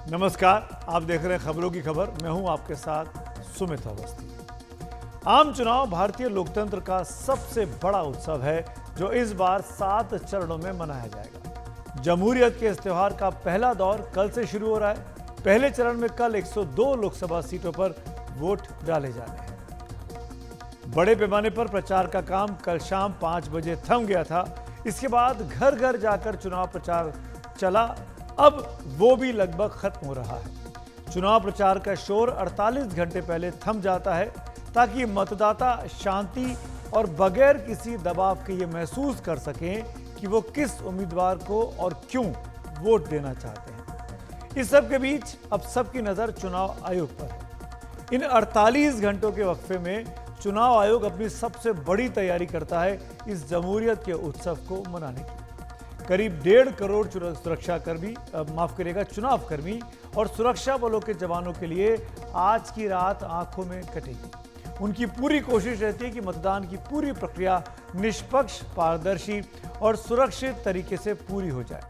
नमस्कार, आप देख रहे हैं खबरों की खबर। मैं हूं आपके साथ सुमित अवस्थी। आम चुनाव भारतीय लोकतंत्र का सबसे बड़ा उत्सव है जो इस बार 7 चरणों में मनाया जाएगा। जमहूरियत के इस त्योहार का पहला दौर कल से शुरू हो रहा है। पहले चरण में कल 102 लोकसभा सीटों पर वोट डाले जाने हैं। बड़े पैमाने पर प्रचार का काम कल शाम 5 बजे थम गया था। इसके बाद घर घर जाकर चुनाव प्रचार चला। अब वो भी लगभग खत्म हो रहा है। चुनाव प्रचार का शोर 48 घंटे पहले थम जाता है ताकि मतदाता शांति और बगैर किसी दबाव के ये महसूस कर सकें कि वो किस उम्मीदवार को और क्यों वोट देना चाहते हैं। इस सब के बीच अब सबकी नजर चुनाव आयोग पर है। इन 48 घंटों के वक्फे में चुनाव आयोग अपनी सबसे बड़ी तैयारी करता है इस जमहूरियत के उत्सव को मनाने की। करीब 1.5 करोड़ चुनाव कर्मी और सुरक्षा बलों के जवानों के लिए आज की रात आंखों में कटेगी। उनकी पूरी कोशिश रहती है कि मतदान की पूरी प्रक्रिया निष्पक्ष, पारदर्शी और सुरक्षित तरीके से पूरी हो जाए।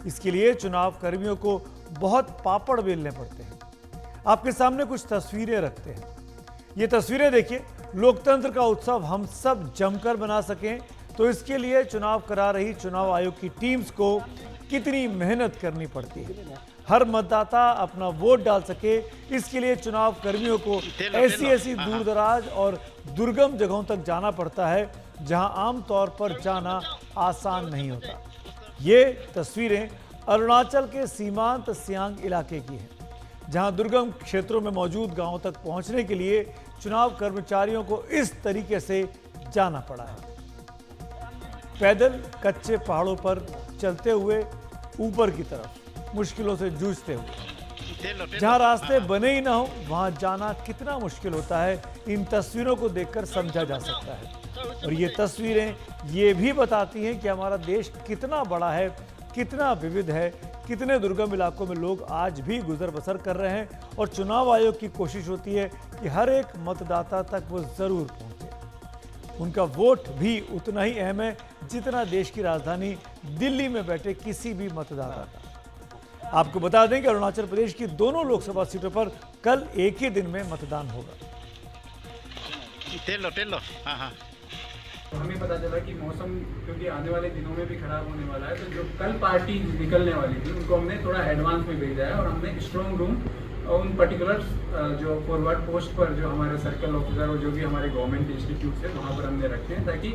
इसके लिए चुनाव कर्मियों को बहुत पापड़ बेलने पड़ते हैं। आपके सामने कुछ तस्वीरें रखते हैं। ये तस्वीरें देखिए। लोकतंत्र का उत्सव हम सब जमकर बना सकें तो इसके लिए चुनाव करा रही चुनाव आयोग की टीम्स को कितनी मेहनत करनी पड़ती है। हर मतदाता अपना वोट डाल सके, इसके लिए चुनाव कर्मियों को ऐसी दूरदराज और दुर्गम जगहों तक जाना पड़ता है जहां आमतौर पर जाना आसान नहीं होता। ये तस्वीरें अरुणाचल के सीमांत सियांग इलाके की हैं, जहां दुर्गम क्षेत्रों में मौजूद गांवों तक पहुंचने के लिए चुनाव कर्मचारियों को इस तरीके से जाना पड़ा है। पैदल कच्चे पहाड़ों पर चलते हुए ऊपर की तरफ मुश्किलों से जूझते हुए। जहां रास्ते बने ही ना हो वहां जाना कितना मुश्किल होता है, इन तस्वीरों को देखकर समझा जा सकता है। और ये तस्वीरें ये भी बताती हैं कि हमारा देश कितना बड़ा है, कितना विविध है, कितने दुर्गम इलाकों में लोग आज भी गुजर बसर कर रहे हैं। और चुनाव आयोग की कोशिश होती है कि हर एक मतदाता तक वो जरूर पहुंचे। उनका वोट भी उतना ही अहम है जितना देश की राजधानी दिल्ली में बैठे किसी भी मतदाता का। आपको बता दें कि अरुणाचल प्रदेश की दोनों लोकसभा सीटों पर कल एक ही दिन में मतदान होगा। हाँ। हमें पता चला कि मौसम क्योंकि आने वाले दिनों में भी खराब होने वाला है, तो जो कल पार्टी निकलने वाली थी उनको हमने थोड़ा एडवांस में भेजा है और हमने स्ट्रॉन्ग रूम और उन पर्टिकुलर जो फॉरवर्ड पोस्ट पर जो हमारे सर्कल ऑफिसर और जो भी हमारे गवर्नमेंट इंस्टीट्यूट है वहाँ पर हमने रखे हैं ताकि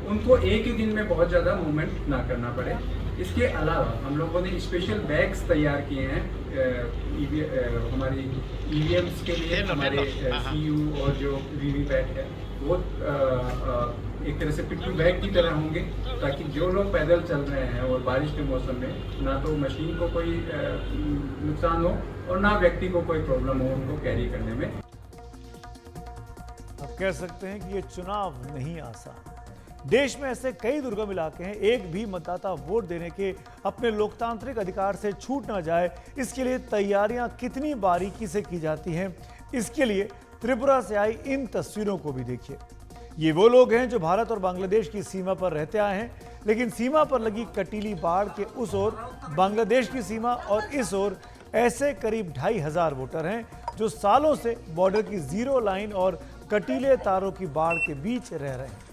उनको एक ही दिन में बहुत ज़्यादा मूवमेंट ना करना पड़े। इसके अलावा हम लोगों ने स्पेशल बैग्स तैयार किए हैं हमारी ईवीएम्स के लिए। हमारे सीयू और जो वीवीपैट है वो एक तरह से पिट्ठू बैग की तरह होंगे ताकि जो लोग पैदल चल रहे हैं और बारिश के मौसम में ना तो मशीन को कोई नुकसान हो और ना व्यक्ति को कोई प्रॉब्लम हो उनको कैरी करने में। आप कह सकते हैं कि ये चुनाव नहीं आसान। देश में ऐसे कई दुर्गम इलाके हैं, एक भी मतदाता वोट देने के अपने लोकतांत्रिक अधिकार से छूट ना जाए, इसके लिए तैयारियां कितनी बारीकी से की जाती हैं। इसके लिए त्रिपुरा से आई इन तस्वीरों को भी देखिए। ये वो लोग हैं जो भारत और बांग्लादेश की सीमा पर रहते आए हैं, लेकिन सीमा पर लगी कटीली बाढ़ के उस ओर बांग्लादेश की सीमा और इस ओर ऐसे करीब 2500 वोटर हैं जो सालों से बॉर्डर की जीरो लाइन और कटीले तारों की बाढ़ के बीच रह रहे हैं।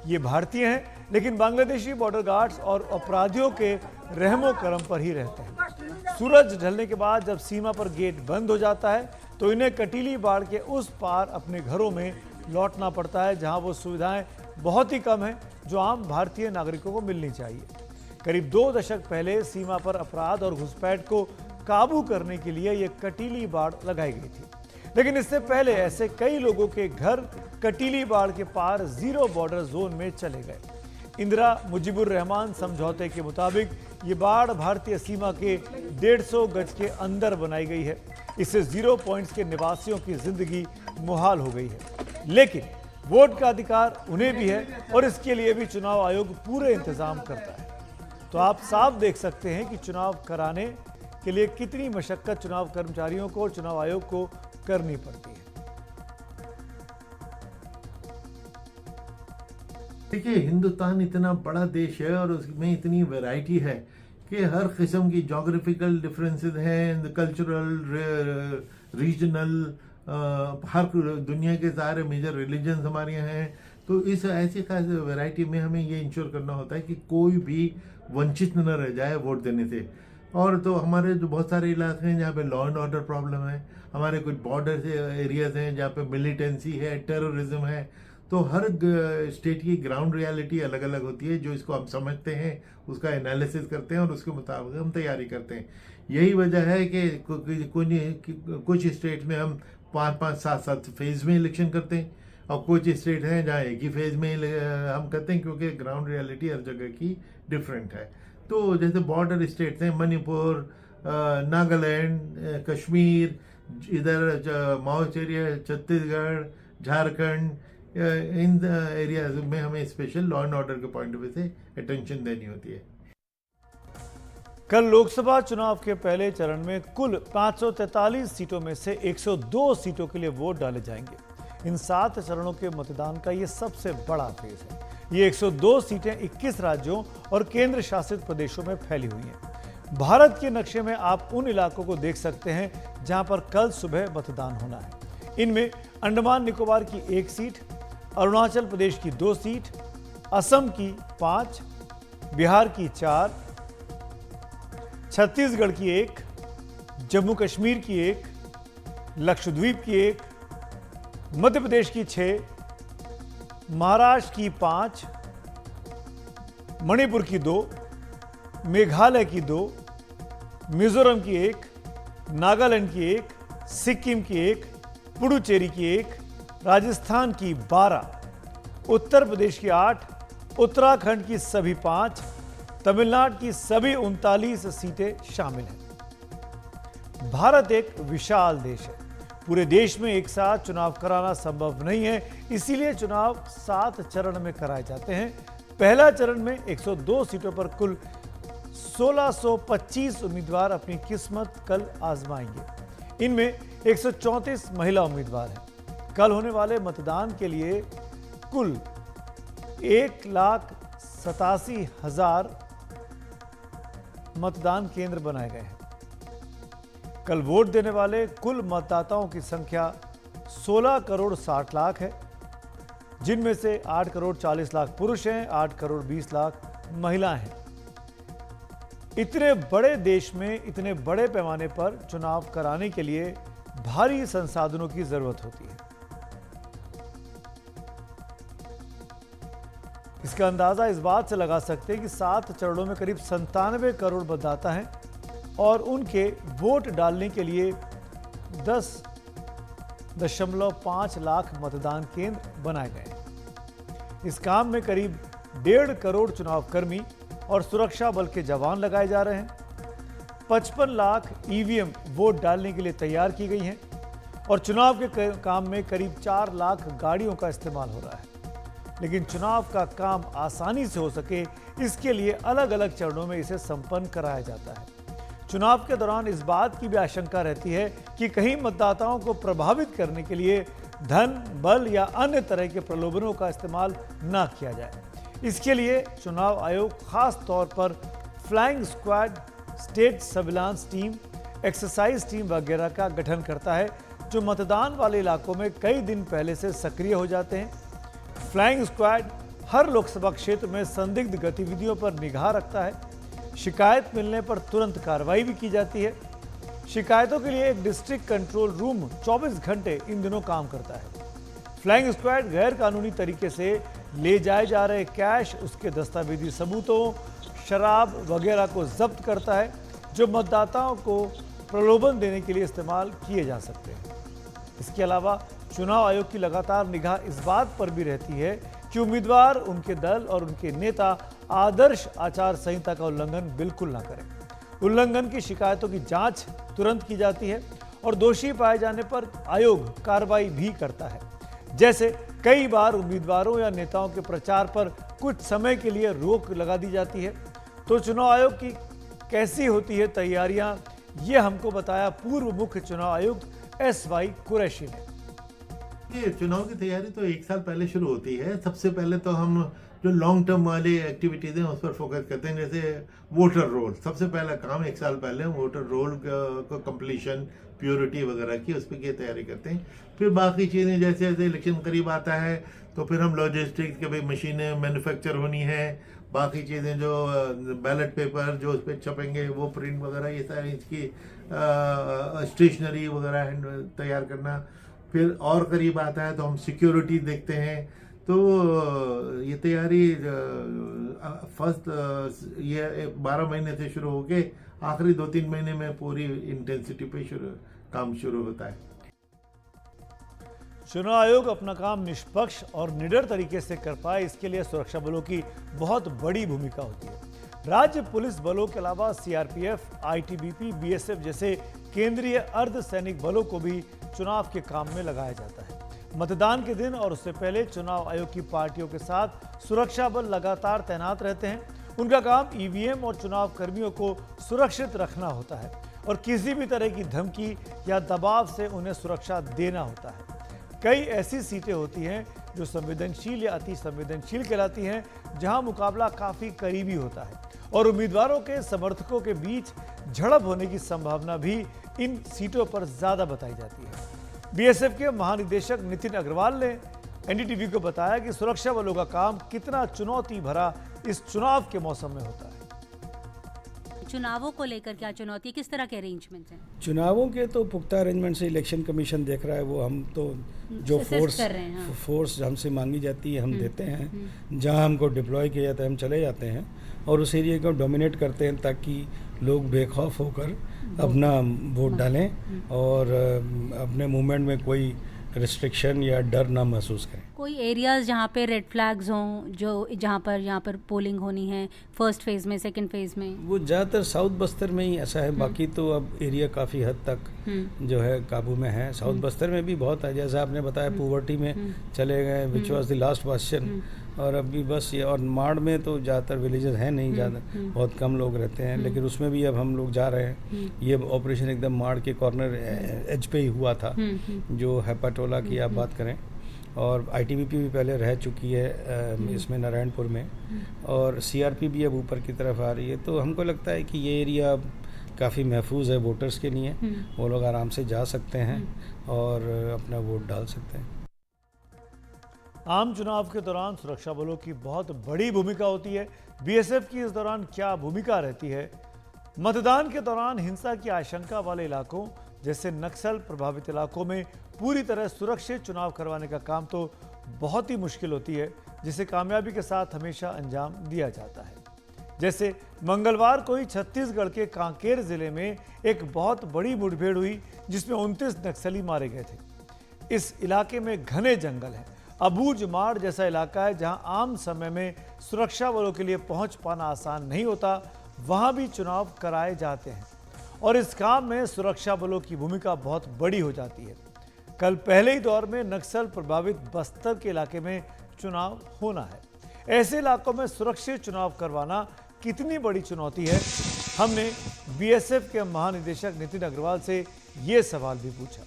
ये भारतीय हैं लेकिन बांग्लादेशी बॉर्डर गार्ड्स और अपराधियों के रहमो करम पर ही रहते हैं। सूरज ढलने के बाद जब सीमा पर गेट बंद हो जाता है तो इन्हें कटीली बाढ़ के उस पार अपने घरों में लौटना पड़ता है, जहां वो सुविधाएं बहुत ही कम हैं जो आम भारतीय नागरिकों को मिलनी चाहिए। करीब 2 दशक पहले सीमा पर अपराध और घुसपैठ को काबू करने के लिए ये कटीली बाढ़ लगाई गई थी, लेकिन इससे पहले ऐसे कई लोगों के घर कटीली बाढ़ के पार जीरो बॉर्डर जोन में चले गए। इंदिरा मुजीबुर रहमान समझौते के मुताबिक ये बाढ़ भारतीय सीमा के 150 गज के अंदर बनाई गई है। इससे जीरो पॉइंट्स के निवासियों की जिंदगी मुहाल हो गई है। लेकिन वोट का अधिकार उन्हें भी है और इसके लिए भी चुनाव आयोग पूरे इंतजाम करता है। तो आप साफ देख सकते हैं कि चुनाव कराने के लिए कितनी मशक्कत चुनाव कर्मचारियों को और चुनाव आयोग को करनी पड़ती है। देखिए, हिंदुस्तान इतना बड़ा देश है और उसमें इतनी वैरायटी है कि हर किस्म की जोग्राफिकल डिफरेंसेस हैं, कल्चरल, रीजनल, हर दुनिया के सारे मेजर रिलीजन्स हमारे यहाँ हैं। तो इस ऐसी खास वैरायटी में हमें ये इंश्योर करना होता है कि कोई भी वंचित न रह जाए वोट देने से। और तो हमारे जो बहुत सारे इलाके हैं जहाँ पे लॉ एंड ऑर्डर प्रॉब्लम है, हमारे कुछ बॉर्डर एरियाज हैं जहाँ पे मिलिटेंसी है, टेररिज्म है। तो हर स्टेट की ग्राउंड रियलिटी अलग अलग होती है, जो इसको हम समझते हैं, उसका एनालिसिस करते हैं और उसके मुताबिक हम तैयारी करते हैं। यही वजह है कि कुछ स्टेट में हम 5-5, 7-7 फेज में इलेक्शन करते हैं, और कुछ स्टेट हैं जहाँ एक ही फेज में हम करते हैं, क्योंकि ग्राउंड रियलिटी हर जगह की डिफरेंट है। तो जैसे बॉर्डर स्टेट्स हैं, मणिपुर, नागालैंड, कश्मीर, इधर माओवादी एरिया, छत्तीसगढ़, झारखंड, इन एरियाज में हमें स्पेशल लॉ एंड ऑर्डर के पॉइंट ऑफ व्यू से अटेंशन देनी होती है। कल लोकसभा चुनाव के पहले चरण में कुल 543 सीटों में से 102 सीटों के लिए वोट डाले जाएंगे। इन 7 चरणों के मतदान का ये सबसे बड़ा फेज है। ये 102 सीटें 21 राज्यों और केंद्र शासित प्रदेशों में फैली हुई हैं। भारत के नक्शे में आप उन इलाकों को देख सकते हैं जहां पर कल सुबह मतदान होना है। इनमें अंडमान निकोबार की 1 सीट, अरुणाचल प्रदेश की 2 सीट, असम की 5, बिहार की 4, छत्तीसगढ़ की 1, जम्मू कश्मीर की 1, लक्षद्वीप की 1, मध्य प्रदेश की 6, महाराष्ट्र की 5, मणिपुर की 2, मेघालय की 2, मिजोरम की 1, नागालैंड की 1, सिक्किम की 1, पुडुचेरी की 1, राजस्थान की 12, उत्तर प्रदेश की 8, उत्तराखंड की सभी 5, तमिलनाडु की सभी 39 सीटें शामिल हैं। भारत एक विशाल देश है। पूरे देश में एक साथ चुनाव कराना संभव नहीं है, इसीलिए चुनाव 7 चरण में कराए जाते हैं। पहला चरण में 102 सीटों पर कुल 1625 उम्मीदवार अपनी किस्मत कल आजमाएंगे। इनमें 134 महिला उम्मीदवार हैं। कल होने वाले मतदान के लिए कुल 1,87,000 मतदान केंद्र बनाए गए हैं। कल वोट देने वाले कुल मतदाताओं की संख्या 16 करोड़ 60 लाख है, जिनमें से 8 करोड़ 40 लाख पुरुष हैं, 8 करोड़ 20 लाख महिलाएं हैं। इतने बड़े देश में इतने बड़े पैमाने पर चुनाव कराने के लिए भारी संसाधनों की जरूरत होती है। इसका अंदाजा इस बात से लगा सकते हैं कि 7 चरणों में करीब 97 करोड़ मतदाता हैं और उनके वोट डालने के लिए 10.5 लाख मतदान केंद्र बनाए गए हैं। इस काम में करीब 1.5 करोड़ चुनाव कर्मी और सुरक्षा बल के जवान लगाए जा रहे हैं। 55 लाख ईवीएम वोट डालने के लिए तैयार की गई हैं और चुनाव के काम में करीब 4 लाख गाड़ियों का इस्तेमाल हो रहा है। लेकिन चुनाव का काम आसानी से हो सके, इसके लिए अलग अलग चरणों में इसे संपन्न कराया जाता है। चुनाव के दौरान इस बात की भी आशंका रहती है कि कहीं मतदाताओं को प्रभावित करने के लिए धन, बल या अन्य तरह के प्रलोभनों का इस्तेमाल न किया जाए। इसके लिए चुनाव आयोग खास तौर पर flying squad, state surveillance team, exercise team वगैरह का गठन करता है, जो मतदान वाले इलाकों में कई दिन पहले से सक्रिय हो जाते हैं। फ्लाइंग स्क्वाड हर लोकसभा क्षेत्र में संदिग्ध गतिविधियों पर निगाह रखता है। शिकायत मिलने पर तुरंत कार्रवाई भी की जाती है। शिकायतों के लिए एक डिस्ट्रिक्ट कंट्रोल रूम 24 घंटे इन दिनों काम करता है। फ्लाइंग स्क्वाड गैर कानूनी तरीके से ले जाए जा रहे कैश, उसके दस्तावेजी सबूतों, शराब वगैरह को जब्त करता है, जो मतदाताओं को प्रलोभन देने के लिए इस्तेमाल किए जा सकते हैं। इसके अलावा चुनाव आयोग की लगातार निगाह इस बात पर भी रहती है कि उम्मीदवार, उनके दल और उनके नेता आदर्श आचार संहिता का उल्लंघन बिल्कुल ना करें। उल्लंघन की शिकायतों की जांच तुरंत की जाती है और दोषी पाए जाने पर आयोग कार्रवाई भी करता है। जैसे कई बार उम्मीदवारों या नेताओं के प्रचार पर कुछ समय के लिए रोक लगा दी जाती है। तो चुनाव आयोग की कैसी होती है तैयारियां, ये हमको बताया पूर्व मुख्य चुनाव आयुक्त SY कुरैशी ने। ये चुनाव की तैयारी तो एक साल पहले शुरू होती है। सबसे पहले तो हम जो लॉन्ग टर्म वाली एक्टिविटीज़ हैं उस पर फोकस करते हैं, जैसे वोटर रोल। सबसे पहला काम एक साल पहले वोटर रोल को कंप्लीशन, प्योरिटी वगैरह की, उस पर की तैयारी करते हैं। फिर बाकी चीज़ें जैसे जैसे इलेक्शन करीब आता है तो फिर हम लॉजिस्टिक्स के भाई मशीनें मैन्युफैक्चर होनी है, बाकी चीज़ें जो बैलेट पेपर जो उस पर छपेंगे वो प्रिंट वगैरह, ये सारी इसकी स्टेशनरी वगैरह तैयार करना। फिर और करीब आता है तो हम सिक्योरिटी देखते हैं। तो ये तैयारी फर्स्ट ये 12 महीने से शुरू होके आखिरी 2-3 महीने में पूरी इंटेंसिटी पे काम शुरू होता है। चुनाव आयोग अपना काम निष्पक्ष और निडर तरीके से कर पाए, इसके लिए सुरक्षा बलों की बहुत बड़ी भूमिका होती है। राज्य पुलिस बलों के अलावा सीआरपीएफ, आईटीबीपी, बीएसएफ जैसे केंद्रीय अर्धसैनिक बलों को भी चुनाव के काम में लगाया जाता है। मतदान के दिन और उससे पहले चुनाव आयोग की पार्टियों के साथ सुरक्षा बल लगातार तैनात रहते हैं। उनका काम ईवीएम और चुनाव कर्मियों को सुरक्षित रखना होता है और किसी भी तरह की धमकी या दबाव से उन्हें सुरक्षा देना होता है। कई ऐसी सीटें होती हैं जो संवेदनशील या अति संवेदनशील कहलाती हैं, जहां मुकाबला काफी करीबी होता है और उम्मीदवारों के समर्थकों के बीच झड़प होने की संभावना भी इन सीटों पर ज्यादा बताई जाती है। बीएसएफ के महानिदेशक नितिन अग्रवाल ने एनडीटीवी को बताया कि सुरक्षा बलों का काम कितना चुनौती भरा इस चुनाव के मौसम में होता है। चुनावों को लेकर क्या चुनौती, किस तरह के अरेंजमेंट्स हैं? चुनावों के तो पुख्ता अरेंजमेंट से इलेक्शन कमीशन देख रहा है, वो हम तो जो फोर्स हमसे मांगी जाती है हम देते हैं। जहां हमको डिप्लॉय किया जाता है हम चले जाते हैं और उस एरिया को डोमिनेट करते हैं ताकि लोग बेखौफ होकर अपना वोट डालें और अपने मूवमेंट में कोई रिस्ट्रिक्शन या डर ना महसूस करें। कोई एरियाज जहाँ पे रेड फ्लैग्स हों, जो यहाँ पर पोलिंग होनी है फर्स्ट फेज में, सेकंड फेज में? वो ज़्यादातर साउथ बस्तर में ही ऐसा है, बाकी तो अब एरिया काफ़ी हद तक जो है काबू में है। साउथ बस्तर में भी बहुत है, जैसा आपने बताया पुवर्टी में चले गए, which was the last Bastian, और अभी बस ये, और माड़ में तो ज़्यादातर विलेजेस हैं नहीं, ज़्यादा बहुत कम लोग रहते हैं, लेकिन उसमें भी अब हम लोग जा रहे हैं। ये ऑपरेशन एकदम माड़ के कॉर्नर एज पे ही हुआ था, जो हैपाटोला की आप बात करें, और आईटीबीपी भी पहले रह चुकी है इसमें नारायणपुर में, और सीआरपी भी अब ऊपर की तरफ आ रही है। तो हमको लगता है कि ये एरिया अब काफ़ी महफूज है वोटर्स के लिए, वो लोग आराम से जा सकते हैं और अपना वोट डाल सकते हैं। आम चुनाव के दौरान सुरक्षा बलों की बहुत बड़ी भूमिका होती है। बीएसएफ की इस दौरान क्या भूमिका रहती है? मतदान के दौरान हिंसा की आशंका वाले इलाकों जैसे नक्सल प्रभावित इलाकों में पूरी तरह सुरक्षित चुनाव करवाने का काम तो बहुत ही मुश्किल होती है, जिसे कामयाबी के साथ हमेशा अंजाम दिया जाता है। जैसे मंगलवार को ही छत्तीसगढ़ के कांकेर जिले में एक बहुत बड़ी मुठभेड़ हुई, जिसमें 29 नक्सली मारे गए थे। इस इलाके में घने जंगल हैं, अबूझमाड़ जैसा इलाका है, जहां आम समय में सुरक्षा बलों के लिए पहुंच पाना आसान नहीं होता। वहां भी चुनाव कराए जाते हैं और इस काम में सुरक्षा बलों की भूमिका बहुत बड़ी हो जाती है। कल पहले ही दौर में नक्सल प्रभावित बस्तर के इलाके में चुनाव होना है। ऐसे इलाकों में सुरक्षित चुनाव करवाना कितनी बड़ी चुनौती है, हमने बीएसएफ के महानिदेशक नितिन अग्रवाल से ये सवाल भी पूछा।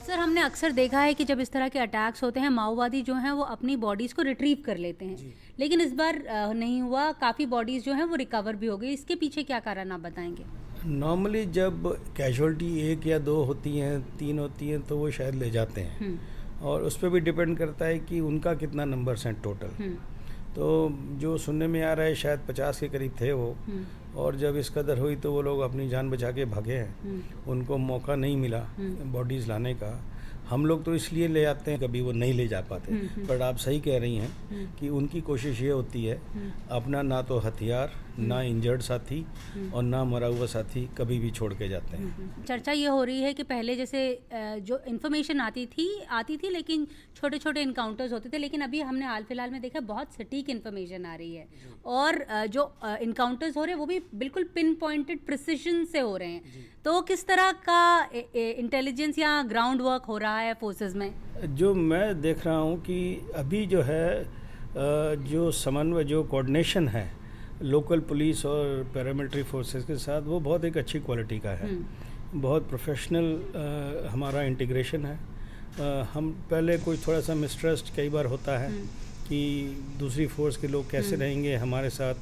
सर, हमने अक्सर देखा है कि जब इस तरह के अटैक्स होते हैं, माओवादी जो हैं वो अपनी बॉडीज़ को रिट्रीव कर लेते हैं, लेकिन इस बार नहीं हुआ। काफ़ी बॉडीज़ जो हैं वो रिकवर भी हो गई। इसके पीछे क्या कारण आप बताएंगे? नॉर्मली जब कैजुअलिटी 1 या 2 होती हैं, 3 होती हैं, तो वो शायद ले जाते हैं, और उस पर भी डिपेंड करता है कि उनका कितना नंबर्स हैं टोटल। तो जो सुनने में आ रहा है शायद 50 के करीब थे वो, और जब इस कदर हुई तो वो लोग अपनी जान बचा के भागे हैं, उनको मौका नहीं मिला बॉडीज़ लाने का। हम लोग तो इसलिए ले आते हैं, कभी वो नहीं ले जा पाते। बट आप सही कह रही हैं कि उनकी कोशिश ये होती है अपना ना तो हथियार, ना इंजर्ड साथी और ना मरा हुआ साथी कभी भी छोड़ के जाते हैं। चर्चा ये हो रही है कि पहले जैसे जो इन्फॉर्मेशन आती थी लेकिन छोटे छोटे इनकाउंटर्स होते थे, लेकिन अभी हमने हाल फिलहाल में देखा बहुत सटीक इन्फॉर्मेशन आ रही है, और जो इनकाउंटर्स हो रहे हैं वो भी बिल्कुल पिन पॉइंटेड प्रिसिशन से हो रहे हैं। तो किस तरह का इंटेलिजेंस या ग्राउंड वर्क हो रहा है फोर्सेस में? जो मैं देख रहा हूँ कि अभी जो है जो समन्वय, जो कोऑर्डिनेशन है लोकल पुलिस और पैरामिलिट्री फोर्सेस के साथ, वो बहुत एक अच्छी क्वालिटी का है। बहुत प्रोफेशनल हमारा इंटीग्रेशन है, हम पहले कोई थोड़ा सा मिसट्रस्ट कई बार होता है कि दूसरी फोर्स के लोग कैसे रहेंगे हमारे साथ,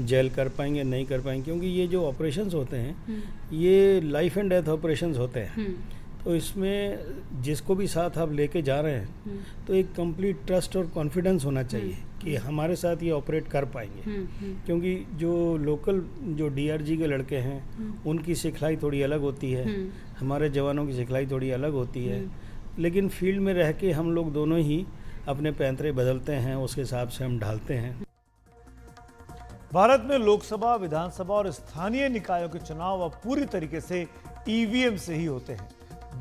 जेल कर पाएंगे नहीं कर पाएंगे, क्योंकि ये जो ऑपरेशंस होते हैं ये लाइफ एंड डेथ ऑपरेशंस होते हैं। तो इसमें जिसको भी साथ आप लेके जा रहे हैं तो एक कंप्लीट ट्रस्ट और कॉन्फिडेंस होना चाहिए कि हमारे साथ ये ऑपरेट कर पाएंगे, क्योंकि जो लोकल जो डीआरजी के लड़के हैं उनकी सिखलाई थोड़ी अलग होती है, हमारे जवानों की सिखलाई थोड़ी अलग होती है, लेकिन फील्ड में रह के हम लोग दोनों ही अपने पैंतरे बदलते हैं, उस हिसाब से हम ढालते हैं। भारत में लोकसभा, विधानसभा और स्थानीय निकायों के चुनाव अब पूरी तरीके से ईवीएम से ही होते हैं।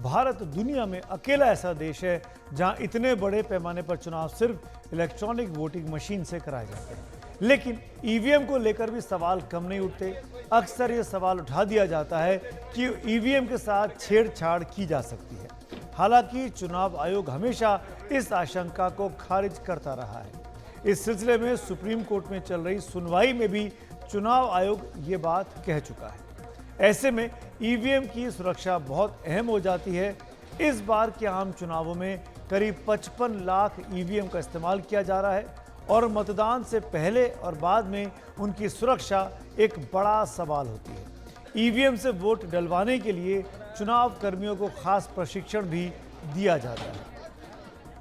भारत दुनिया में अकेला ऐसा देश है जहां इतने बड़े पैमाने पर चुनाव सिर्फ इलेक्ट्रॉनिक वोटिंग मशीन से कराए जाते हैं। लेकिन ईवीएम को लेकर भी सवाल कम नहीं उठते। अक्सर ये सवाल उठा दिया जाता है कि ईवीएम के साथ छेड़छाड़ की जा सकती है। हालांकि चुनाव आयोग हमेशा इस आशंका को खारिज करता रहा है। इस सिलसिले में सुप्रीम कोर्ट में चल रही सुनवाई में भी चुनाव आयोग ये बात कह चुका है। ऐसे में ईवीएम की सुरक्षा बहुत अहम हो जाती है। इस बार के आम चुनावों में करीब 55 लाख ईवीएम का इस्तेमाल किया जा रहा है और मतदान से पहले और बाद में उनकी सुरक्षा एक बड़ा सवाल होती है। ईवीएम से वोट डलवाने के लिए चुनाव कर्मियों को खास प्रशिक्षण भी दिया जाता है।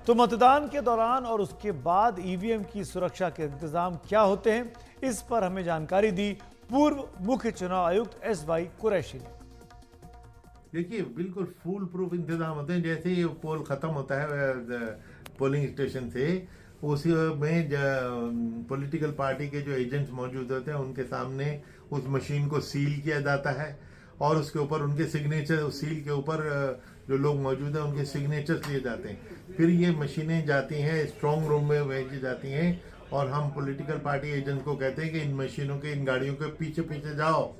तो मतदान के दौरान और उसके बाद ईवीएम की सुरक्षा के इंतजाम क्या होते हैं, इस पर हमें जानकारी दी पूर्व मुख्य चुनाव आयुक्त एस.वाई. कुरैशी ने। देखिए, बिल्कुल फूल प्रूफ इंतजाम होते हैं। जैसे ही पोल खत्म होता है पोलिंग स्टेशन से, उसी में पॉलिटिकल पार्टी के जो एजेंट्स मौजूद होते हैं उनके सामने उस मशीन को सील किया जाता है और उसके ऊपर उनके सिग्नेचर, उस सील के ऊपर जो लोग मौजूद हैं उनके सिग्नेचर्स लिए जाते हैं। फिर ये मशीनें जाती हैं स्ट्रांग रूम में भेजी जाती हैं और हम पॉलिटिकल पार्टी एजेंट को कहते हैं कि इन मशीनों के, इन गाड़ियों के पीछे पीछे जाओ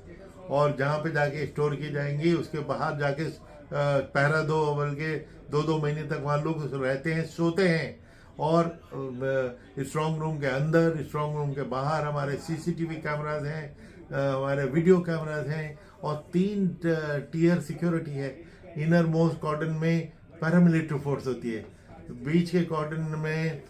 और जहाँ पे जाके स्टोर की जाएंगी उसके बाहर जाके पहरा दो, बल्कि 2-2 महीने तक वहाँ लोग रहते हैं, सोते हैं। और स्ट्रांग रूम के अंदर, स्ट्रांग रूम के बाहर हमारे सीसीटीवी कैमराज हैं, हमारे वीडियो कैमराज हैं और 3 टीयर सिक्योरिटी है। इनर मोस्ट कॉर्डन में पैरामिलिट्री फोर्स होती है, बीच के कॉर्डन में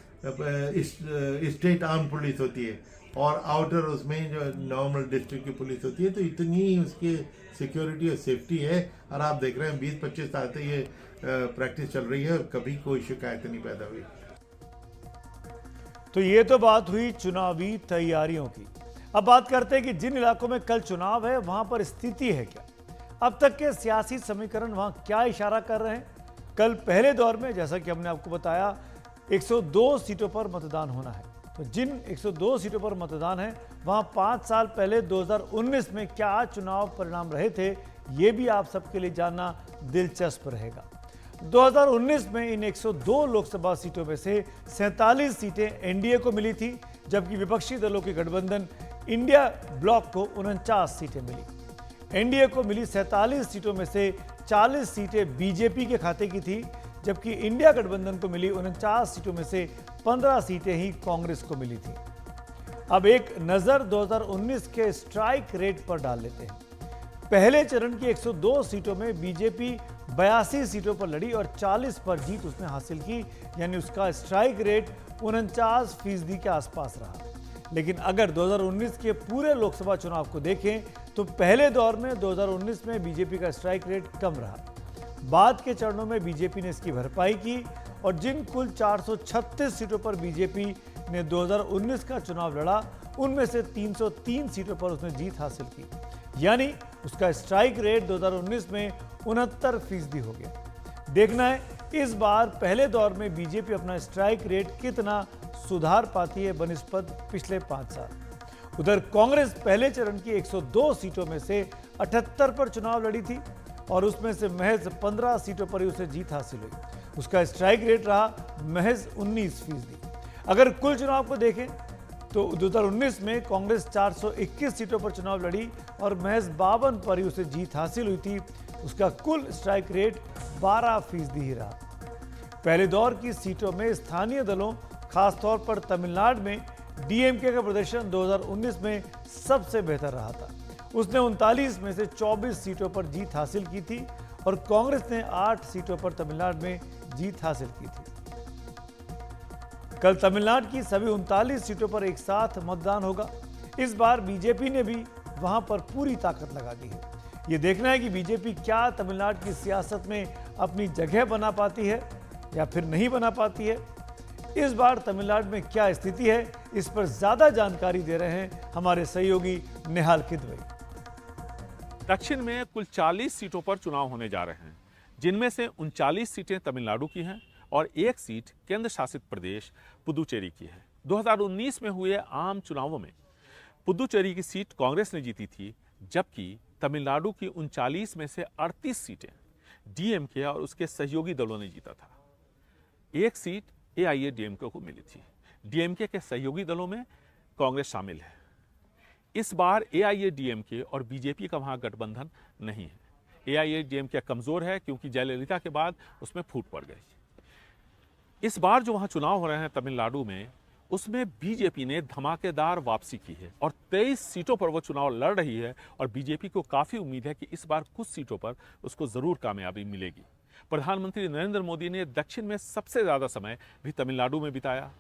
स्टेट आर्म पुलिस होती है और आउटर उसमें जो नॉर्मल डिस्ट्रिक्ट की पुलिस होती है। तो इतनी उसकी सिक्योरिटी और सेफ्टी है और आप देख रहे हैं 20-25 साल से ये प्रैक्टिस चल रही है और कभी कोई शिकायत नहीं पैदा हुई। तो ये तो बात हुई चुनावी तैयारियों की। अब बात करते हैं कि जिन इलाकों में कल चुनाव है वहां पर स्थिति है क्या। अब तक के सियासी समीकरण वहां क्या इशारा कर रहे हैं। कल पहले दौर में जैसा कि हमने आपको बताया 102 सीटों पर मतदान होना है। तो जिन 102 सीटों पर मतदान है वहां 5 साल पहले 2019 में क्या चुनाव परिणाम रहे थे, ये भी आप सबके लिए जानना दिलचस्प रहेगा। 2019 में इन 102 लोकसभा सीटों में से 47 सीटें एनडीए को मिली थी, जबकि विपक्षी दलों के गठबंधन इंडिया ब्लॉक को 49 सीटें मिली। एनडीए को मिली 47 सीटों में से 40 सीटें बीजेपी के खाते की थी, जबकि इंडिया गठबंधन को मिली 49 सीटों में से 15 सीटें ही कांग्रेस को मिली थी। अब एक नजर 2019 के स्ट्राइक रेट पर डाल लेते हैं। पहले चरण की 102 सीटों में बीजेपी 82 सीटों पर लड़ी और 40 पर जीत उसने हासिल की, यानी उसका स्ट्राइक रेट 49% के आसपास रहा। लेकिन अगर 2019 के पूरे लोकसभा चुनाव को देखें तो पहले दौर में 2019 में बीजेपी का स्ट्राइक रेट कम रहा। बाद के चरणों में बीजेपी ने इसकी भरपाई की और जिन कुल 436 सीटों पर बीजेपी ने 2019 का चुनाव लड़ा, उनमें से 303 सीटों पर उसने जीत हासिल की, यानी उसका स्ट्राइक रेट 2019 में 69% हो गया। देखना है इस बार पहले दौर में बीजेपी अपना स्ट्राइक रेट कितना सुधार पाती है बनिस्बत पिछले 5 साल। उधर कांग्रेस पहले चरण की 102 सीटों में से 78 पर चुनाव लड़ी थी और उसमें से महज 15 सीटों पर ही उसे जीत हासिल हुई। उसका स्ट्राइक रेट रहा महज 19%। अगर कुल चुनाव को देखें तो 2019 में कांग्रेस 421 सीटों पर चुनाव लड़ी और महज 52 पर ही उसे जीत हासिल हुई थी। उसका कुल स्ट्राइक रेट 12% ही रहा। पहले दौर की सीटों में स्थानीय दलों, खासतौर पर तमिलनाडु में डीएमके का प्रदर्शन 2019 में सबसे बेहतर रहा था। उसने 39 में से 24 सीटों पर जीत हासिल की थी और कांग्रेस ने 8 सीटों पर तमिलनाडु में जीत हासिल की थी। कल तमिलनाडु की सभी 39 सीटों पर एक साथ मतदान होगा। इस बार बीजेपी ने भी वहां पर पूरी ताकत लगा दी है। ये देखना है कि बीजेपी क्या तमिलनाडु की सियासत में अपनी जगह बना पाती है या फिर नहीं बना पाती है। इस बार तमिलनाडु में क्या स्थिति है, इस पर ज्यादा जानकारी दे रहे हैं हमारे सहयोगी निहाल किदवई। दक्षिण में कुल 40 सीटों पर चुनाव होने जा रहे हैं, जिनमें से 39 सीटें तमिलनाडु की हैं और एक सीट केंद्र शासित प्रदेश पुदुचेरी की है। 2019 में हुए आम चुनावों में पुदुचेरी की सीट कांग्रेस ने जीती थी, जबकि तमिलनाडु की 39 में से 38 सीटें डीएमके और उसके सहयोगी दलों ने जीता था। एक सीट एआईएडीएमके को मिली थी। डीएमके के सहयोगी दलों में कांग्रेस शामिल है। इस बार एआईएडीएमके और बीजेपी का वहां गठबंधन नहीं है। एआईएडीएमके कमजोर है क्योंकि जयललिता के बाद उसमें फूट पड़ गई। इस बार जो वहां चुनाव हो रहे हैं तमिलनाडु में, उसमें बीजेपी ने धमाकेदार वापसी की है और 23 सीटों पर वो चुनाव लड़ रही है और बीजेपी को काफी उम्मीद है कि इस बार कुछ सीटों पर उसको जरूर कामयाबी मिलेगी। प्रधानमंत्री नरेंद्र मोदी ने दक्षिण में सबसे ज्यादा समय भी तमिलनाडु में बिताया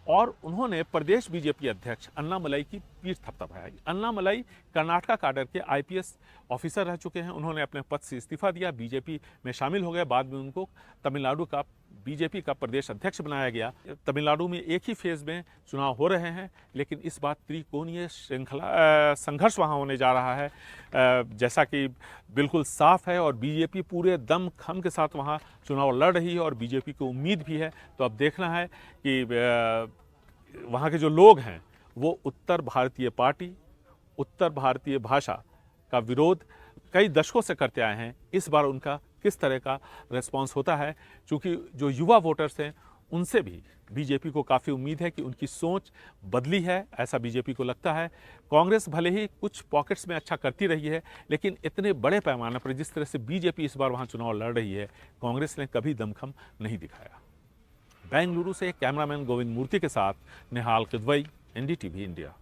और उन्होंने प्रदेश बीजेपी अध्यक्ष अन्नामलाई की पीठ थपथपाई। अन्नामलाई कर्नाटका काडर के आईपीएस ऑफिसर रह चुके हैं। उन्होंने अपने पद से इस्तीफा दिया, बीजेपी में शामिल हो गए। बाद में उनको तमिलनाडु का बीजेपी का प्रदेश अध्यक्ष बनाया गया। तमिलनाडु में एक ही फेज में चुनाव हो रहे हैं, लेकिन इस बार त्रिकोणीय संघर्ष वहां होने जा रहा है, जैसा कि बिल्कुल साफ है। और बीजेपी पूरे दम खम के साथ वहां चुनाव लड़ रही है और बीजेपी को उम्मीद भी है। तो अब देखना है कि वहाँ के जो लोग हैं वो उत्तर भारतीय पार्टी, उत्तर भारतीय भाषा का विरोध कई दशकों से करते आए हैं। इस बार उनका किस तरह का रिस्पांस होता है, क्योंकि जो युवा वोटर्स हैं उनसे भी बीजेपी को काफ़ी उम्मीद है कि उनकी सोच बदली है, ऐसा बीजेपी को लगता है। कांग्रेस भले ही कुछ पॉकेट्स में अच्छा करती रही है, लेकिन इतने बड़े पैमाने पर जिस तरह से बीजेपी इस बार वहाँ चुनाव लड़ रही है, कांग्रेस ने कभी दमखम नहीं दिखाया। बेंगलुरु से कैमरामैन गोविंद मूर्ति के साथ निहाल किदवई, एनडीटीवी इंडिया।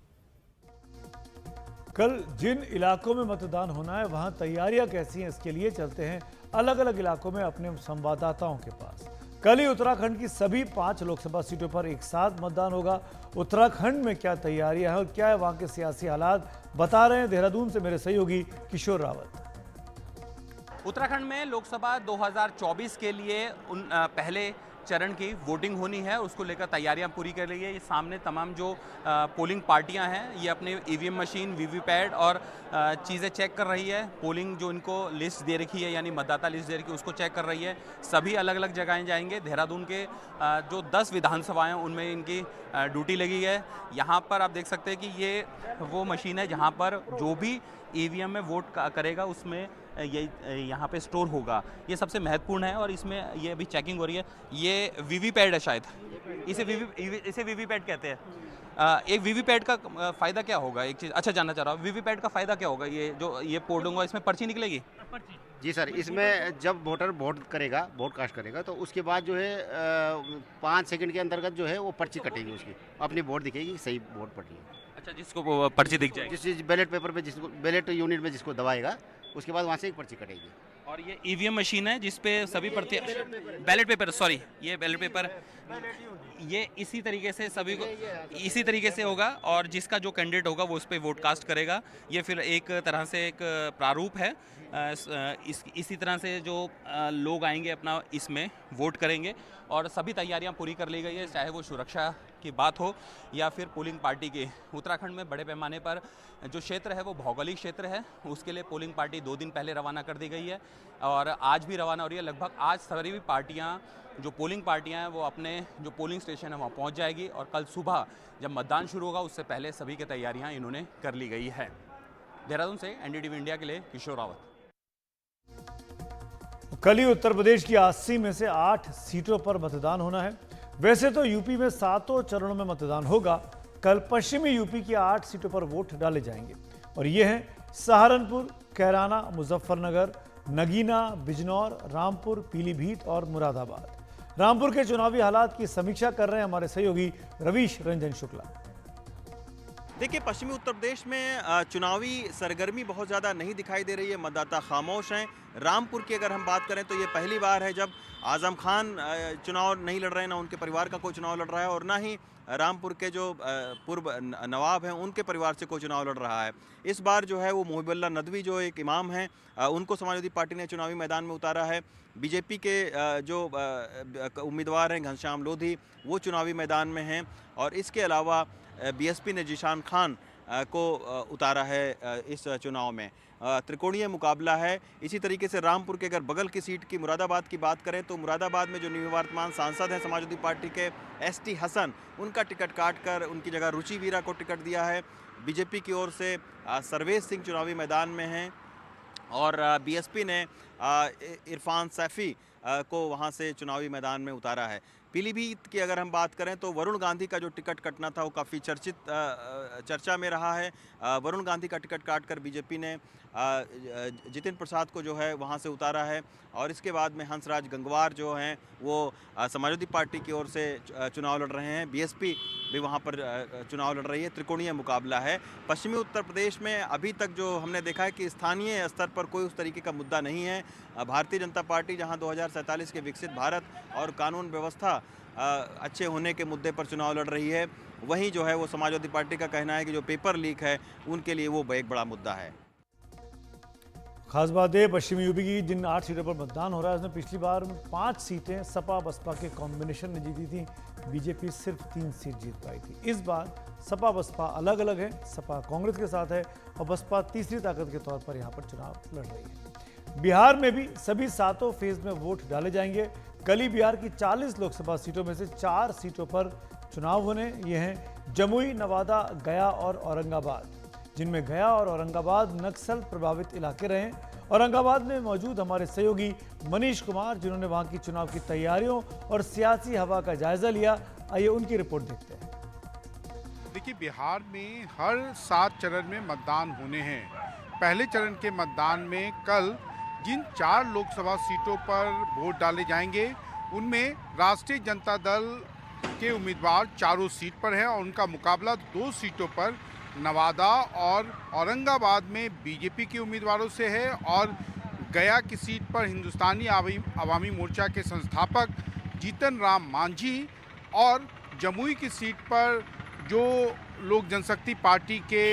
कल जिन इलाकों में मतदान होना है वहां तैयारियां कैसी हैं, इसके लिए चलते हैं अलग अलग इलाकों में अपने संवाददाताओं के पास। कल ही उत्तराखंड की सभी 5 लोकसभा सीटों पर एक साथ मतदान होगा। उत्तराखंड में क्या तैयारियां हैं और क्या है वहां के सियासी हालात, बता रहे हैं देहरादून से मेरे सहयोगी किशोर रावत। उत्तराखंड में लोकसभा 2024 के लिए पहले चरण की वोटिंग होनी है, उसको लेकर तैयारियां पूरी कर रही है। ये सामने तमाम जो पोलिंग पार्टियां हैं, ये अपने ईवीएम मशीन, वीवीपैट और चीज़ें चेक कर रही है। पोलिंग जो इनको लिस्ट दे रखी है, यानी मतदाता लिस्ट दे रखी है, उसको चेक कर रही है। सभी अलग अलग जगहें जाएंगे। देहरादून के जो 10 विधानसभाएं उनमें इनकी ड्यूटी लगी है। यहाँ पर आप देख सकते हैं कि ये वो मशीन है जहाँ पर जो भी ईवीएम में वोट करेगा उसमें ये यहाँ पे स्टोर होगा। ये सबसे महत्वपूर्ण है और इसमें ये अभी चेकिंग हो रही है। ये वीवीपैट है, शायद इसे वीवीपैट कहते हैं। एक वीवीपैट का फ़ायदा क्या होगा, एक चीज़ अच्छा जानना चाह रहा हूँ, वीवीपैट का फ़ायदा क्या होगा? ये जो ये पोल दूंगा, इसमें पर्ची निकलेगी? जी सर, इसमें जब वोटर वोट करेगा, वोट कास्ट करेगा, तो उसके बाद जो है 5 सेकंड के अंतर्गत जो है वो पर्ची कटेगी, उसकी अपनी वोट दिखेगी, सही वोट पड़ी है। अच्छा, जिसको पर्ची दिख जाएगी, जिस बैलेट पेपर पे, जिसको बैलेट यूनिट में जिसको दबाएगा, उसके बाद वहाँ से एक पर्ची कटेगी। और ये ईवीएम मशीन है जिसपे सभी बैलेट पेपर, सॉरी, ये बैलेट पेपर ये इसी तरीके से सभी को इसी तरीके से होगा और जिसका जो कैंडिडेट होगा वो उस पर वोट कास्ट करेगा। ये फिर एक तरह से एक प्रारूप है। इसी तरह से जो लोग आएंगे अपना इसमें वोट करेंगे और सभी तैयारियां पूरी कर ली गई है, चाहे वो सुरक्षा की बात हो या फिर पोलिंग पार्टी की। उत्तराखंड में बड़े पैमाने पर जो क्षेत्र है वो भौगोलिक क्षेत्र है, उसके लिए पोलिंग पार्टी 2 दिन पहले रवाना कर दी गई है और आज भी रवाना हो रही है। लगभग आज सभी पार्टियां, जो पोलिंग पार्टियां हैं वो अपने जो पोलिंग स्टेशन है वहाँ पहुँच जाएगी और कल सुबह जब मतदान शुरू होगा उससे पहले सभी की तैयारियाँ इन्होंने कर ली गई है। देहरादून से एनडीटीवी इंडिया के लिए किशोर रावत। कल ही उत्तर प्रदेश की 80 में से 8 सीटों पर मतदान होना है। वैसे तो यूपी में 7 चरणों में मतदान होगा। कल पश्चिमी यूपी की 8 सीटों पर वोट डाले जाएंगे और ये हैं सहारनपुर, कैराना, मुजफ्फरनगर, नगीना, बिजनौर, रामपुर, पीलीभीत और मुरादाबाद। रामपुर के चुनावी हालात की समीक्षा कर रहे हैं हमारे सहयोगी रवीश रंजन शुक्ला। देखिए, पश्चिमी उत्तर प्रदेश में चुनावी सरगर्मी बहुत ज़्यादा नहीं दिखाई दे रही है, मतदाता खामोश हैं। रामपुर की अगर हम बात करें तो ये पहली बार है जब आज़म खान चुनाव नहीं लड़ रहे हैं, ना उनके परिवार का कोई चुनाव लड़ रहा है और ना ही रामपुर के जो पूर्व नवाब हैं उनके परिवार से कोई चुनाव लड़ रहा है। इस बार जो है वो मोहिबुल्लाह नदवी जो एक इमाम हैं, उनको समाजवादी पार्टी ने चुनावी मैदान में उतारा है। बीजेपी के जो उम्मीदवार हैं घनश्याम लोधी, वो चुनावी मैदान में हैं और इसके अलावा बीएसपी ने जीशान खान को उतारा है इस चुनाव में। त्रिकोणीय मुकाबला है। इसी तरीके से रामपुर के अगर बगल की सीट की मुरादाबाद की बात करें तो मुरादाबाद में जो निवर्तमान सांसद हैं समाजवादी पार्टी के एसटी हसन, उनका टिकट काट कर उनकी जगह रुचि वीरा को टिकट दिया है। बीजेपी की ओर से सर्वेश सिंह चुनावी मैदान में हैं और बीएसपी ने इरफान सैफी को वहां से चुनावी मैदान में उतारा है। पीलीभीत की अगर हम बात करें तो वरुण गांधी का जो टिकट कटना था वो काफ़ी चर्चा में रहा है। वरुण गांधी का टिकट काटकर बीजेपी ने जितिन प्रसाद को जो है वहाँ से उतारा है और इसके बाद में हंसराज गंगवार जो हैं वो समाजवादी पार्टी की ओर से चुनाव लड़ रहे हैं। बीएसपी भी वहाँ पर चुनाव लड़ रही है। त्रिकोणीय मुकाबला है। पश्चिमी उत्तर प्रदेश में अभी तक जो हमने देखा है कि स्थानीय स्तर पर कोई उस तरीके का मुद्दा नहीं है। भारतीय जनता पार्टी जहाँ 2047 के विकसित भारत और कानून व्यवस्था अच्छे होने के मुद्दे पर चुनाव लड़ रही है, वहीं जो है वो समाजवादी पार्टी का कहना है कि जो पेपर लीक है उनके लिए वो एक बड़ा मुद्दा है। खास बात है पश्चिमी यूपी की जिन 8 सीटों पर मतदान हो रहा है उसमें पिछली बार 5 सीटें सपा बसपा के कॉम्बिनेशन ने जीती थी। बीजेपी सिर्फ 3 सीट जीत पाई थी। इस बार सपा बसपा अलग अलग है। सपा कांग्रेस के साथ है और बसपा तीसरी ताकत के तौर पर यहाँ पर चुनाव लड़ रही है। बिहार में भी सभी 7 फेज में वोट डाले जाएंगे। कल ही बिहार की 40 लोकसभा सीटों में से 4 सीटों पर चुनाव होने ये हैं जमुई, नवादा, गया और औरंगाबाद, जिनमें गया और औरंगाबाद नक्सल प्रभावित इलाके रहे। औरंगाबाद में मौजूद हमारे सहयोगी मनीष कुमार, जिन्होंने वहां की चुनाव की तैयारियों और सियासी हवा का जायजा लिया, आइए उनकी रिपोर्ट देखते हैं। देखिए, बिहार में हर 7 चरण में मतदान होने हैं। पहले चरण के मतदान में कल जिन 4 लोकसभा सीटों पर वोट डाले जाएंगे उनमें राष्ट्रीय जनता दल के उम्मीदवार चारों सीट पर हैं और उनका मुकाबला 2 सीटों पर नवादा और औरंगाबाद में बीजेपी के उम्मीदवारों से है और गया की सीट पर हिंदुस्तानी आवामी मोर्चा के संस्थापक जीतन राम मांझी और जमुई की सीट पर जो लोक जनशक्ति पार्टी के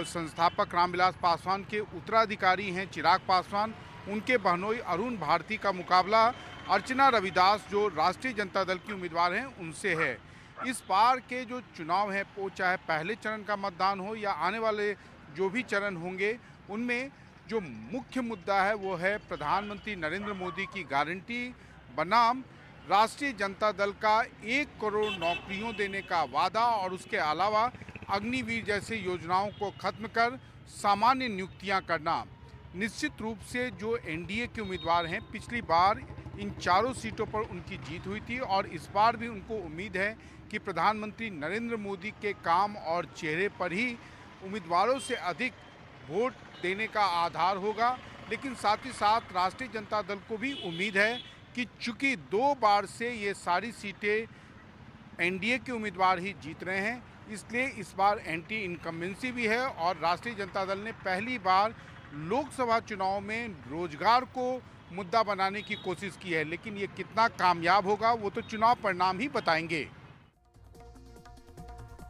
संस्थापक रामविलास पासवान के उत्तराधिकारी हैं चिराग पासवान, उनके बहनोई अरुण भारती का मुकाबला अर्चना रविदास जो राष्ट्रीय जनता दल की उम्मीदवार हैं उनसे है। इस बार के जो चुनाव हैं वो चाहे पहले चरण का मतदान हो या आने वाले जो भी चरण होंगे उनमें जो मुख्य मुद्दा है वो है प्रधानमंत्री नरेंद्र मोदी की गारंटी बनाम राष्ट्रीय जनता दल का 1 करोड़ नौकरियों देने का वादा और उसके अलावा अग्निवीर जैसे योजनाओं को खत्म कर सामान्य नियुक्तियां करना। निश्चित रूप से जो एनडीए के उम्मीदवार हैं पिछली बार इन चारों सीटों पर उनकी जीत हुई थी और इस बार भी उनको उम्मीद है कि प्रधानमंत्री नरेंद्र मोदी के काम और चेहरे पर ही उम्मीदवारों से अधिक वोट देने का आधार होगा। लेकिन साथ ही साथ राष्ट्रीय जनता दल को भी उम्मीद है कि चूंकि 2 बार से ये सारी सीटें एनडीए के उम्मीदवार ही जीत रहे हैं, इसलिए इस बार एंटी इनकम्बेंसी भी है और राष्ट्रीय जनता दल ने पहली बार लोकसभा चुनाव में रोजगार को मुद्दा बनाने की कोशिश की है। लेकिन ये कितना कामयाब होगा वो तो चुनाव परिणाम ही बताएंगे।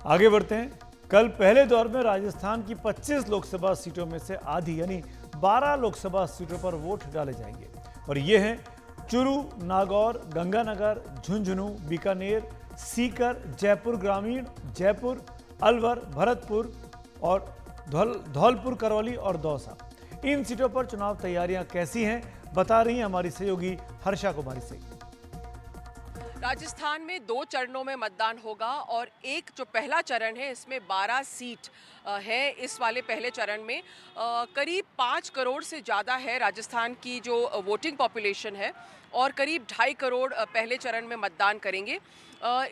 आगे बढ़ते हैं। कल पहले दौर में राजस्थान की 25 लोकसभा सीटों में से आधी यानी 12 लोकसभा सीटों पर वोट डाले जाएंगे और ये हैं चुरू, नागौर, गंगानगर, झुंझुनू, बीकानेर, सीकर, जयपुर ग्रामीण, जयपुर, अलवर, भरतपुर और धौलपुर, करौली और दौसा। इन सीटों पर चुनाव तैयारियां कैसी हैं बता रही हैं हमारी सहयोगी हर्षा कुमारी सिंह। राजस्थान में 2 चरणों में मतदान होगा और एक जो पहला चरण है इसमें 12 सीट है। इस वाले पहले चरण में करीब 5 करोड़ से ज़्यादा है राजस्थान की जो वोटिंग पॉपुलेशन है और करीब 2.5 करोड़ पहले चरण में मतदान करेंगे।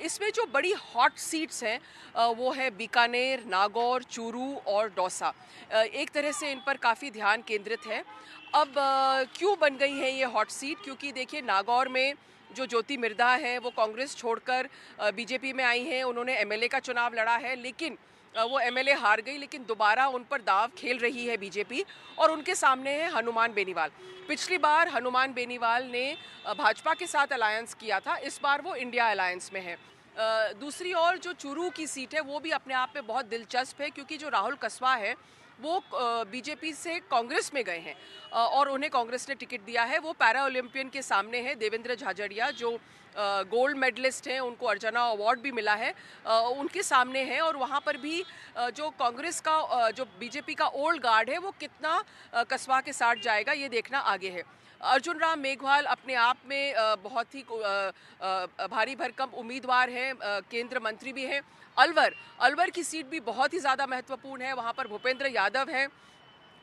इसमें जो बड़ी हॉट सीट्स हैं वो है बीकानेर, नागौर, चूरू और दौसा। एक तरह से इन पर काफ़ी ध्यान केंद्रित है। अब क्यों बन गई है ये हॉट सीट? क्योंकि देखिए नागौर में जो ज्योति मिर्धा है वो कांग्रेस छोड़कर बीजेपी में आई हैं। उन्होंने एमएलए का चुनाव लड़ा है लेकिन वो एमएलए हार गई, लेकिन दोबारा उन पर दाव खेल रही है बीजेपी और उनके सामने है हनुमान बेनीवाल। पिछली बार हनुमान बेनीवाल ने भाजपा के साथ अलायंस किया था, इस बार वो इंडिया अलायंस में है। दूसरी ओर जो चूरू की सीट है वो भी अपने आप में बहुत दिलचस्प है, क्योंकि जो राहुल कस्वा है वो बीजेपी से कांग्रेस में गए हैं और उन्हें कांग्रेस ने टिकट दिया है। वो पैरा ओलंपियन के सामने है देवेंद्र झाझड़िया, जो गोल्ड मेडलिस्ट हैं, उनको अर्चना अवार्ड भी मिला है, उनके सामने है। और वहाँ पर भी जो कांग्रेस का जो बीजेपी का ओल्ड गार्ड है वो कितना कस्बा के साथ जाएगा, ये देखना आगे है। अर्जुन राम मेघवाल अपने आप में बहुत ही भारी भरकम उम्मीदवार हैं, केंद्र मंत्री भी हैं। अलवर की सीट भी बहुत ही ज़्यादा महत्वपूर्ण है, वहाँ पर भूपेंद्र यादव हैं।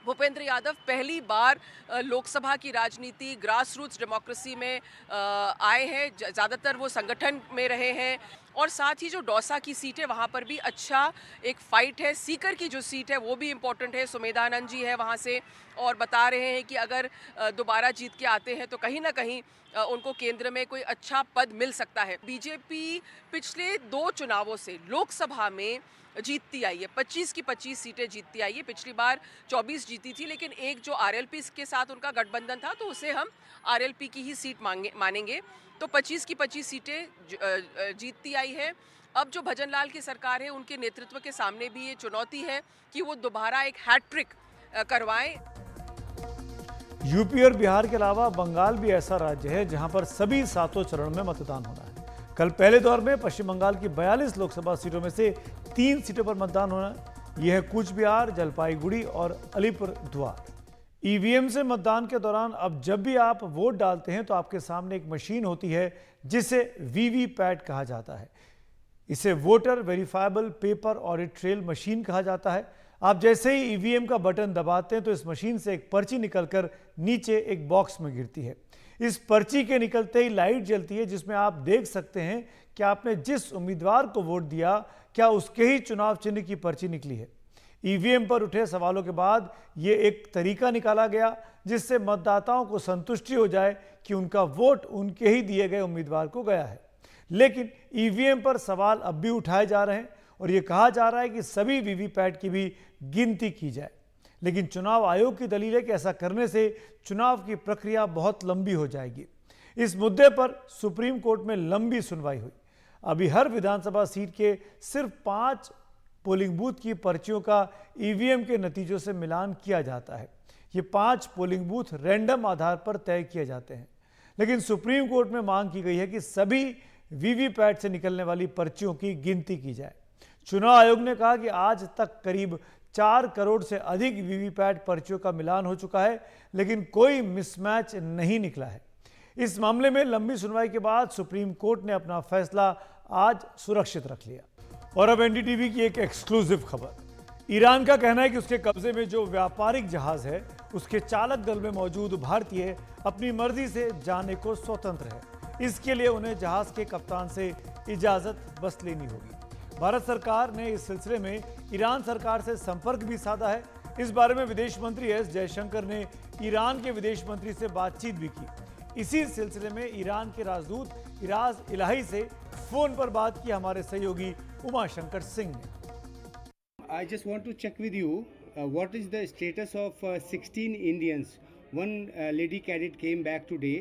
भूपेंद्र यादव पहली बार लोकसभा की राजनीति, ग्रास रूट्स डेमोक्रेसी में आए हैं, ज़्यादातर वो संगठन में रहे हैं। और साथ ही जो दौसा की सीट है वहाँ पर भी अच्छा एक फाइट है। सीकर की जो सीट है वो भी इम्पोर्टेंट है, सुमेधानंद जी है वहाँ से और बता रहे हैं कि अगर दोबारा जीत के आते हैं तो कहीं ना कहीं उनको केंद्र में कोई अच्छा पद मिल सकता है। बीजेपी पिछले 2 चुनावों से लोकसभा में जीतती आई है, 25 की 25 सीटें जीतती आई है। पिछली बार 24 जीती थी, लेकिन एक जो आरएलपी के साथ उनका गठबंधन था तो उसे हम आरएलपी की ही सीट मानेंगे। तो 25 की 25 सीटें जीतती आई है। अब जो भजन लाल की सरकार है उनके नेतृत्व के सामने भी ये चुनौती है कि वो दोबारा एक हैट्रिक करवाएं। यूपी और बिहार के अलावा बंगाल भी ऐसा राज्य है जहां पर सभी 7 चरण में मतदान होना है। कल पहले दौर में पश्चिम बंगाल की 42 लोकसभा सीटों में से 3 सीटों पर मतदान होना है। यह है कूच बिहार, जलपाईगुड़ी और अलीपुरद्वार। ईवीएम से मतदान के दौरान अब जब भी आप वोट डालते हैं तो आपके सामने एक मशीन होती है जिसे वीवीपैट कहा जाता है। इसे voter verifiable paper audit trail machine कहा जाता है। आप जैसे ही ईवीएम का बटन दबाते हैं तो इस मशीन से एक पर्ची निकलकर नीचे एक बॉक्स में गिरती है। इस पर्ची के निकलते ही लाइट जलती है जिसमें आप देख सकते हैं कि आपने जिस उम्मीदवार को वोट दिया क्या उसके ही चुनाव चिन्ह की पर्ची निकली है। ईवीएम पर उठे सवालों के बाद ये एक तरीका निकाला गया जिससे मतदाताओं को संतुष्टि हो जाए कि उनका वोट उनके ही दिए गए उम्मीदवार को गया है। लेकिन ईवीएम पर सवाल अब भी उठाए जा रहे हैं और ये कहा जा रहा है कि सभी वीवीपैट की भी गिनती की जाए। लेकिन चुनाव आयोग की दलील है कि ऐसा करने से चुनाव की प्रक्रिया बहुत लंबी हो जाएगी। इस मुद्दे पर सुप्रीम कोर्ट में लंबी सुनवाई हुई। अभी हर विधानसभा सीट के सिर्फ 5 पोलिंग बूथ की पर्चियों का ईवीएम के नतीजों से मिलान किया जाता है। ये 5 पोलिंग बूथ रैंडम आधार पर तय किए जाते हैं। लेकिन सुप्रीम कोर्ट में मांग की गई है कि सभी वीवीपैट से निकलने वाली पर्चियों की गिनती की जाए। चुनाव आयोग ने कहा कि आज तक करीब 4 करोड़ से अधिक वीवीपैट पर्चियों का मिलान हो चुका है, लेकिन कोई मिसमैच नहीं निकला है। इस मामले में लंबी सुनवाई के बाद सुप्रीम कोर्ट ने अपना फैसला आज सुरक्षित रख लिया। और अब एनडीटीवी की एक एक्सक्लूसिव खबर। ईरान का कहना है कि उसके कब्जे में जो व्यापारिक जहाज है उसके चालक दल में मौजूद भारतीय अपनी मर्जी से जाने को स्वतंत्र है। इसके लिए उन्हें जहाज के कप्तान से इजाजत बस लेनी होगी। भारत सरकार ने इस सिलसिले में ईरान सरकार से संपर्क भी साधा है। इस बारे में विदेश मंत्री एस जयशंकर ने ईरान के विदेश मंत्री से बातचीत भी की। इसी सिलसिले में ईरान के राजदूत इराज इलाही से फोन पर बात की हमारे सहयोगी उमाशंकर सिंह ने। I just want to check with you what is the status of 16 Indians. One lady cadet came back today,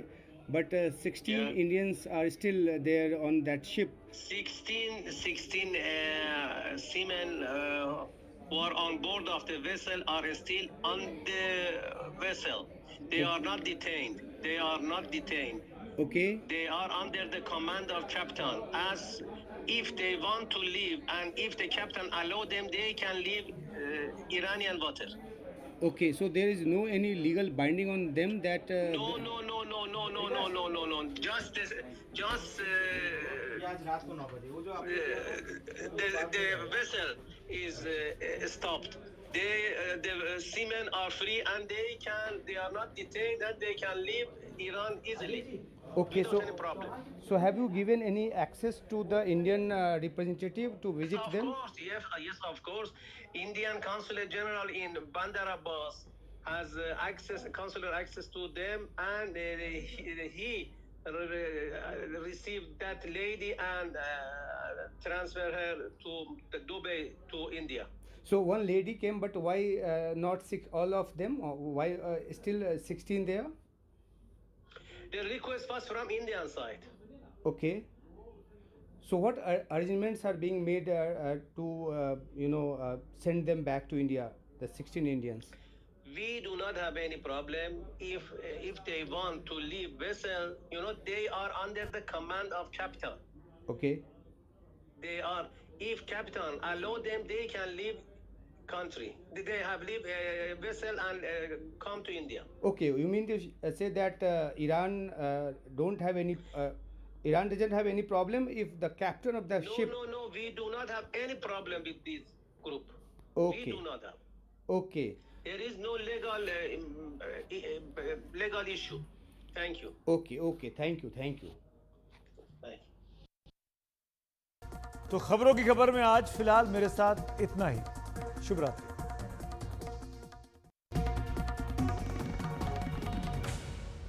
but 16 Indians are still there on that ship. 16 seamen who are on board of the vessel are still on the vessel. They are not detained. They are not detained. Okay. They are under the command of captain. As if they want to leave, and if the captain allow them, they can leave Iranian water. Okay, so there is no any legal binding on them that. No. Just the vessel is stopped. The seamen are free and they are not detained and they can leave Iran easily. Okay, so have you given any access to the Indian representative to visit them? Of course, yes, of course. Indian Consulate General in Bandar Abbas has consular access to them, and he receive that lady and transfer her to Dubai to India. So one lady came, but why not all of them? Or why still 16 there? The request was from Indian side. Okay. So what arrangements are being made to send them back to India, the 16 Indians? We do not have any problem if they want to leave vessel. They are under the command of captain. Okay. They are. If captain allow them, they can leave country. They have leave vessel and come to India. Okay. You mean to say that Iran don't have any? Iran doesn't have any problem if the captain of the ship. No. We do not have any problem with this group. Okay. We do not have. Okay. There is no legal issue. Thank you. Okay. Thank you. Thank you. तो खबरों की खबर में आज फिलहाल मेरे साथ इतना ही। शुभ रात्रि।